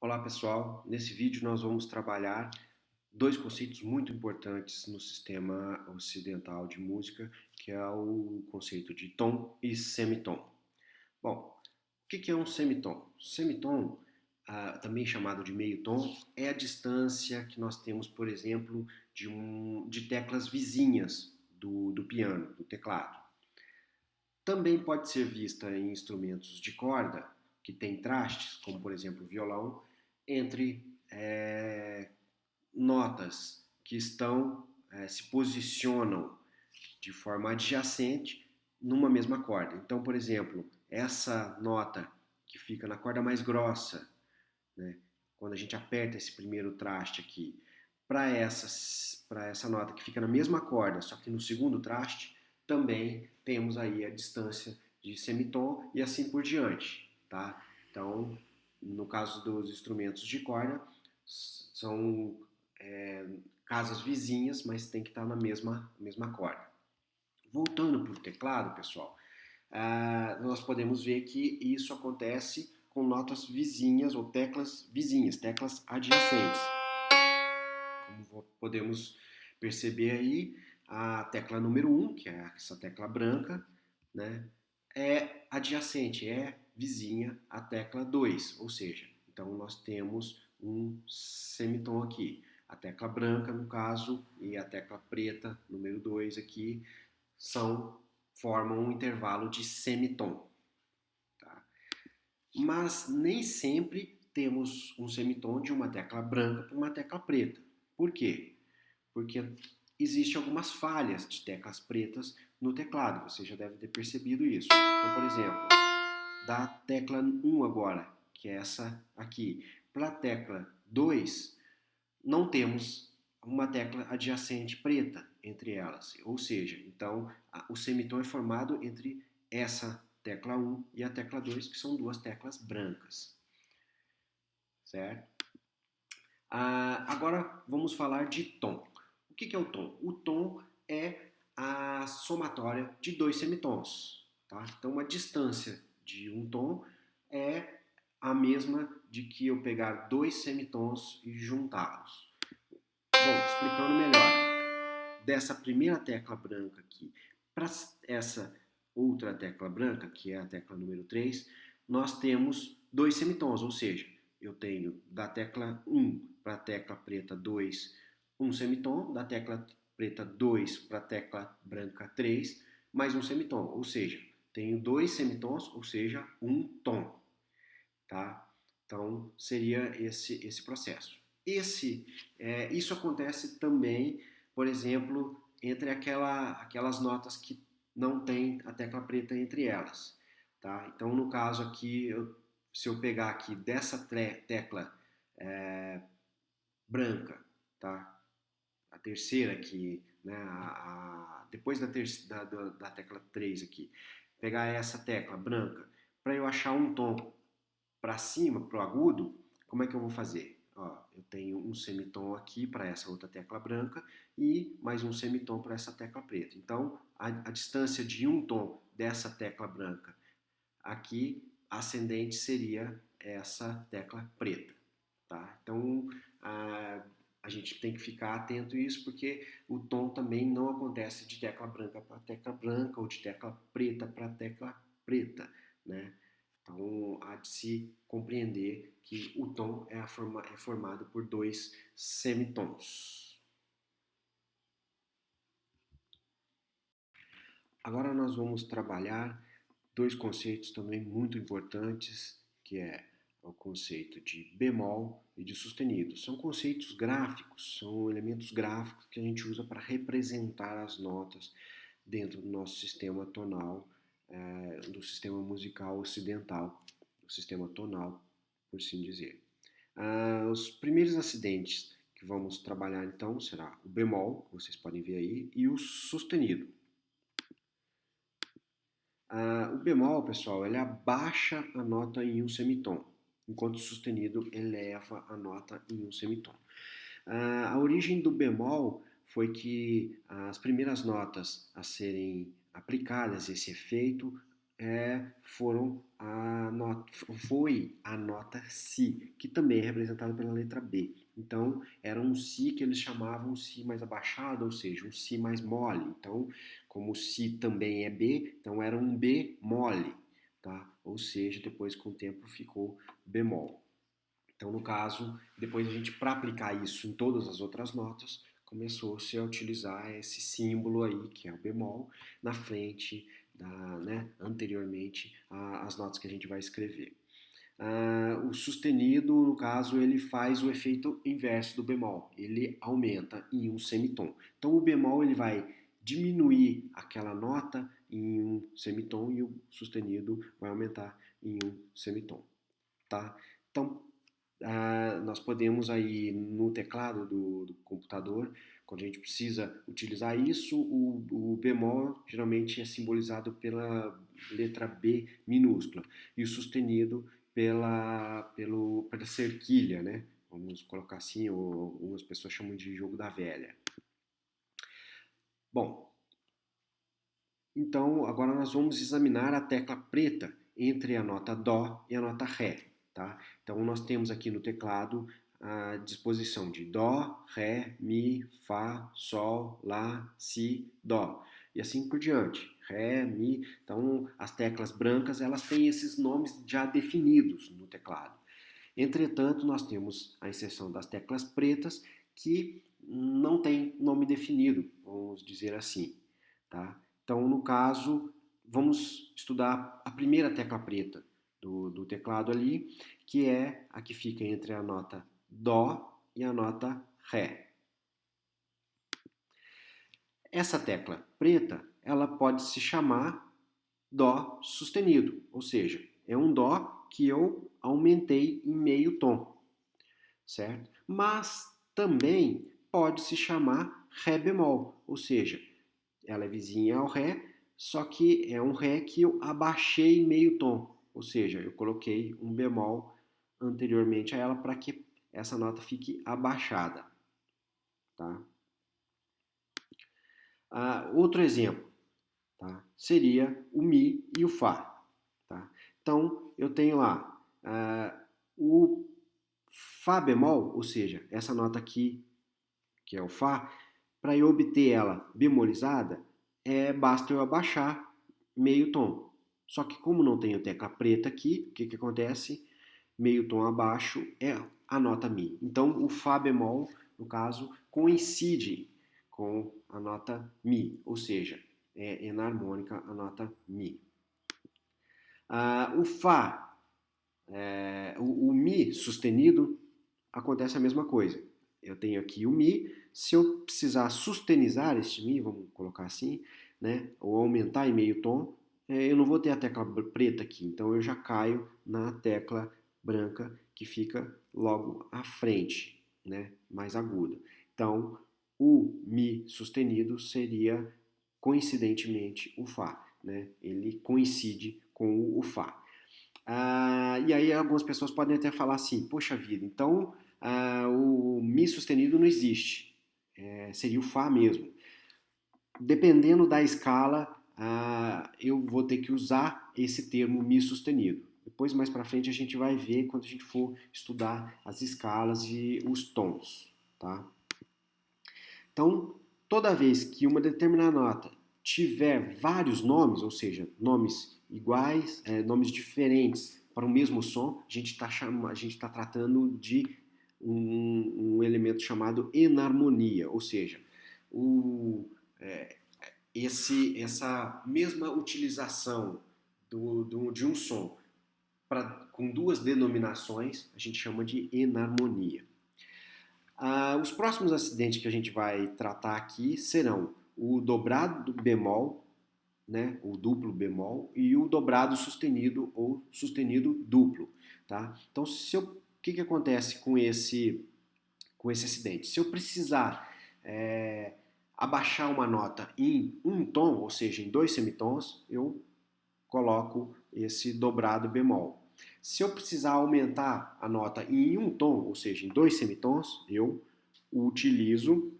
Olá pessoal, nesse vídeo nós vamos trabalhar dois conceitos muito importantes no sistema ocidental de música, que é o conceito de tom e semitom. Bom, o que é um semitom? Semitom, também chamado de meio tom, é a distância que nós temos, por exemplo, de teclas vizinhas do piano, do teclado. Também pode ser vista em instrumentos de corda, que tem trastes, como por exemplo o violão, entre notas que se posicionam de forma adjacente numa mesma corda. Então, por exemplo, essa nota que fica na corda mais grossa, né, quando a gente aperta esse primeiro traste aqui, para essa nota que fica na mesma corda, só que no segundo traste, também temos aí a distância de semitom e assim por diante, tá? Então, no caso dos instrumentos de corda, são casas vizinhas, mas tem que estar na mesma corda. Voltando para o teclado, pessoal, nós podemos ver que isso acontece com notas vizinhas ou teclas vizinhas, teclas adjacentes. Como podemos perceber aí, a tecla número 1, que é essa tecla branca, né, é adjacente, é vizinha à tecla 2, ou seja, então nós temos um semitom aqui. A tecla branca, no caso, e a tecla preta, número 2 aqui, formam um intervalo de semitom. Tá? Mas nem sempre temos um semitom de uma tecla branca para uma tecla preta. Por quê? Porque existem algumas falhas de teclas pretas no teclado, você já deve ter percebido isso. Então, por exemplo, da tecla 1 agora, que é essa aqui, para a tecla 2, não temos uma tecla adjacente preta entre elas. Ou seja, então o semitom é formado entre essa tecla 1 e a tecla 2, que são duas teclas brancas. Certo? Agora vamos falar de tom. O que é o tom? O tom é a somatória de dois semitons. Tá? Então, a distância de um tom é a mesma de que eu pegar dois semitons e juntá-los. Bom, explicando melhor, dessa primeira tecla branca aqui para essa outra tecla branca, que é a tecla número 3, nós temos dois semitons, ou seja, eu tenho da tecla 1 para a tecla preta 2, um semitom, da tecla preta 2 para a tecla branca 3, mais um semitom, ou seja, tenho dois semitons, ou seja, um tom. Tá? Então, seria esse processo. Isso acontece também, por exemplo, entre aquelas notas que não tem a tecla preta entre elas. Tá? Então, no caso aqui, se eu pegar aqui dessa tecla branca, tá? A terceira aqui, né? Depois da tecla 3 aqui, pegar essa tecla branca, para eu achar um tom para cima, para o agudo, como é que eu vou fazer? Ó, eu tenho um semitom aqui para essa outra tecla branca e mais um semitom para essa tecla preta. Então, a distância de um tom dessa tecla branca aqui, ascendente, seria essa tecla preta. Tá? Então, a gente tem que ficar atento a isso, porque o tom também não acontece de tecla branca para tecla branca ou de tecla preta para tecla preta, né? Então, há de se compreender que o tom é formado por dois semitons. Agora nós vamos trabalhar dois conceitos também muito importantes, que é o conceito de bemol e de sustenido. São conceitos gráficos, são elementos gráficos que a gente usa para representar as notas dentro do nosso sistema tonal, do sistema musical ocidental, o sistema tonal, por assim dizer. Os primeiros acidentes que vamos trabalhar então será o bemol, que vocês podem ver aí, e o sustenido. O bemol, pessoal, ele abaixa a nota em um semitom, enquanto o sustenido eleva a nota em um semitom. A origem do bemol foi que as primeiras notas a serem aplicadas esse efeito foi a nota Si, que também é representado pela letra B. Então, era um Si que eles chamavam Si mais abaixado, ou seja, um Si mais mole. Então, como o Si também é B, então era um B mole, tá? Ou seja, depois com o tempo ficou bemol. Então, no caso, depois a gente, para aplicar isso em todas as outras notas, começou-se a utilizar esse símbolo aí, que é o bemol, na frente, né, anteriormente às notas que a gente vai escrever. O sustenido, no caso, ele faz o efeito inverso do bemol, ele aumenta em um semitom. Então, o bemol ele vai diminuir aquela nota em um semitom e o sustenido vai aumentar em um semitom, tá? Então, nós podemos aí no teclado do computador, quando a gente precisa utilizar isso, o bemol geralmente é simbolizado pela letra B minúscula e o sustenido pela cerquilha, né? Vamos colocar assim, ou algumas pessoas chamam de jogo da velha. Bom, então agora nós vamos examinar a tecla preta entre a nota Dó e a nota Ré. Tá? Então, nós temos aqui no teclado a disposição de Dó, Ré, Mi, Fá, Sol, Lá, Si, Dó. E assim por diante. Ré, Mi. Então, as teclas brancas elas têm esses nomes já definidos no teclado. Entretanto, nós temos a inserção das teclas pretas que não tem nome definido, vamos dizer assim. Tá? Então, no caso, vamos estudar a primeira tecla preta do teclado ali, que é a que fica entre a nota Dó e a nota Ré. Essa tecla preta, ela pode se chamar Dó sustenido, ou seja, é um Dó que eu aumentei em meio tom, certo? Mas também pode se chamar Ré bemol, ou seja, ela é vizinha ao Ré, só que é um Ré que eu abaixei meio tom, ou seja, eu coloquei um bemol anteriormente a ela para que essa nota fique abaixada. Tá? Outro exemplo, tá? Seria o Mi e o Fá. Tá? Então, eu tenho lá o Fá bemol, ou seja, essa nota aqui, que é o Fá, para eu obter ela bemolizada, basta eu abaixar meio tom. Só que como não tenho tecla preta aqui, o que, que acontece? Meio tom abaixo é a nota Mi. Então o Fá bemol, no caso, coincide com a nota Mi, ou seja, é enarmônica a nota Mi. O Fá, o Mi sustenido, acontece a mesma coisa. Eu tenho aqui o Mi, se eu precisar sustenizar este Mi, vamos colocar assim, né, ou aumentar em meio tom, eu não vou ter a tecla preta aqui, então eu já caio na tecla branca que fica logo à frente, né, mais aguda. Então, o Mi sustenido seria coincidentemente o Fá, né? Ele coincide com o Fá. E aí algumas pessoas podem até falar assim, poxa vida, então o Mi sustenido não existe, seria o Fá mesmo. Dependendo da escala, eu vou ter que usar esse termo Mi sustenido. Depois, mais para frente, a gente vai ver quando a gente for estudar as escalas e os tons. Tá? Então, toda vez que uma determinada nota tiver vários nomes, ou seja, nomes iguais, nomes diferentes para o mesmo som, a gente está tratando de um elemento chamado enarmonia, ou seja, essa mesma utilização de um som com duas denominações, a gente chama de enarmonia. Os próximos acidentes que a gente vai tratar aqui serão o dobrado bemol, né, o duplo bemol, e o dobrado sustenido ou sustenido duplo. Tá? Então, o que acontece com esse acidente? Se eu precisar abaixar uma nota em um tom, ou seja, em dois semitons, eu coloco esse dobrado bemol. Se eu precisar aumentar a nota em um tom, ou seja, em dois semitons, eu utilizo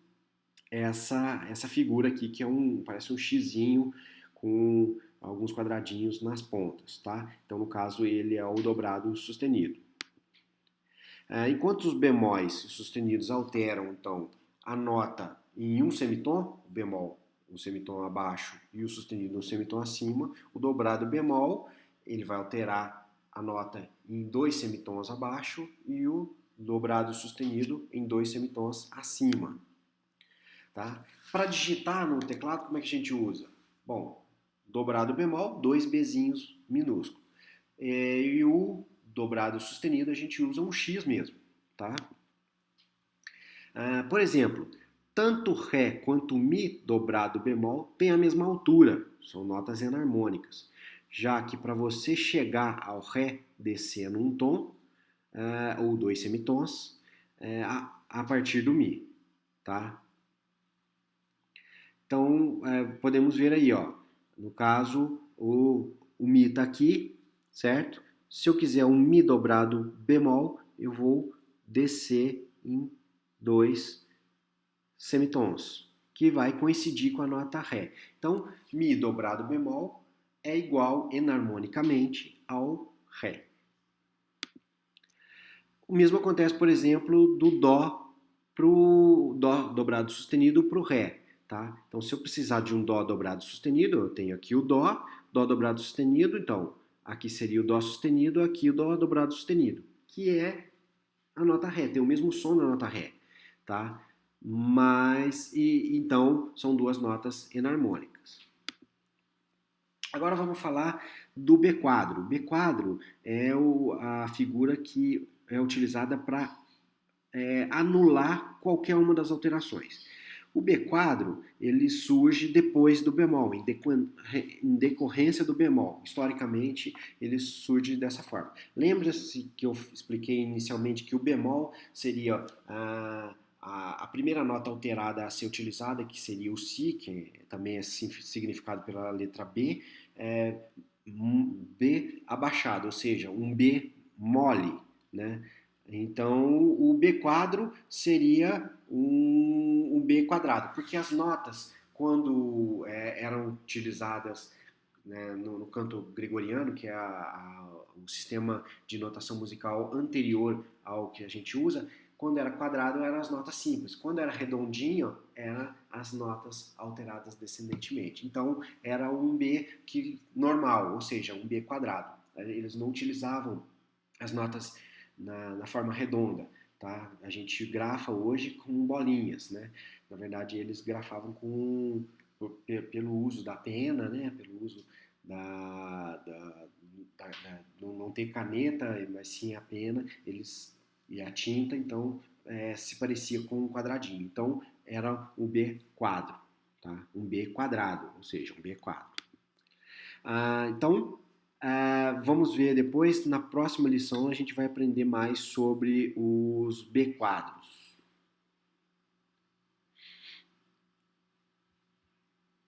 essa figura aqui, que parece um xizinho com alguns quadradinhos nas pontas, tá? Então, no caso, ele é o dobrado sustenido. Enquanto os bemóis e sustenidos alteram, então, a nota em um semitom, o bemol um semitom abaixo e o sustenido um semitom acima, o dobrado bemol ele vai alterar a nota em dois semitons abaixo e o dobrado sustenido em dois semitons acima. Tá? Para digitar no teclado, como é que a gente usa? Bom, dobrado bemol, dois Bzinhos minúsculos. E o dobrado sustenido a gente usa um X mesmo. Tá? Por exemplo, tanto Ré quanto Mi dobrado bemol têm a mesma altura, são notas enarmônicas. Já que para você chegar ao Ré descendo um tom, ou dois semitons, a partir do Mi. Tá? Então, podemos ver aí, ó, no caso, o Mi está aqui, certo? Se eu quiser um Mi dobrado bemol, eu vou descer em dois semitons, que vai coincidir com a nota Ré. Então, Mi dobrado bemol é igual enarmonicamente ao Ré. O mesmo acontece, por exemplo, do Dó para o Dó dobrado sustenido para o Ré. Tá? Então, se eu precisar de um Dó dobrado sustenido, eu tenho aqui o Dó, Dó dobrado sustenido, então aqui seria o Dó sustenido, aqui o Dó dobrado sustenido, que é a nota Ré, tem o mesmo som da nota Ré. Tá? Então, são duas notas enarmônicas. Agora vamos falar do B quadro. O B quadro é a figura que é utilizada para anular qualquer uma das alterações. O B quadro ele surge depois do bemol, em decorrência do bemol. Historicamente, ele surge dessa forma. Lembra-se que eu expliquei inicialmente que o bemol seria a primeira nota alterada a ser utilizada, que seria o Si, que também é significado pela letra B, um B abaixado, ou seja, um B mole, né? Então, o B quadro seria um B quadrado, porque as notas, quando eram utilizadas, né, no canto gregoriano, que é o sistema de notação musical anterior ao que a gente usa, quando era quadrado eram as notas simples, quando era redondinho eram as notas alteradas descendentemente. Então era um B normal, ou seja, um B quadrado. Eles não utilizavam as notas na forma redonda. Tá? A gente grafa hoje com bolinhas. Né? Na verdade, eles grafavam pelo uso da pena, né? Pelo uso não ter caneta, mas sim a pena, e a tinta, então se parecia com um quadradinho. Então era um B quadro, tá? Um B quadrado, ou seja, um B quadro. Então, vamos ver depois, na próxima lição a gente vai aprender mais sobre os B quadros.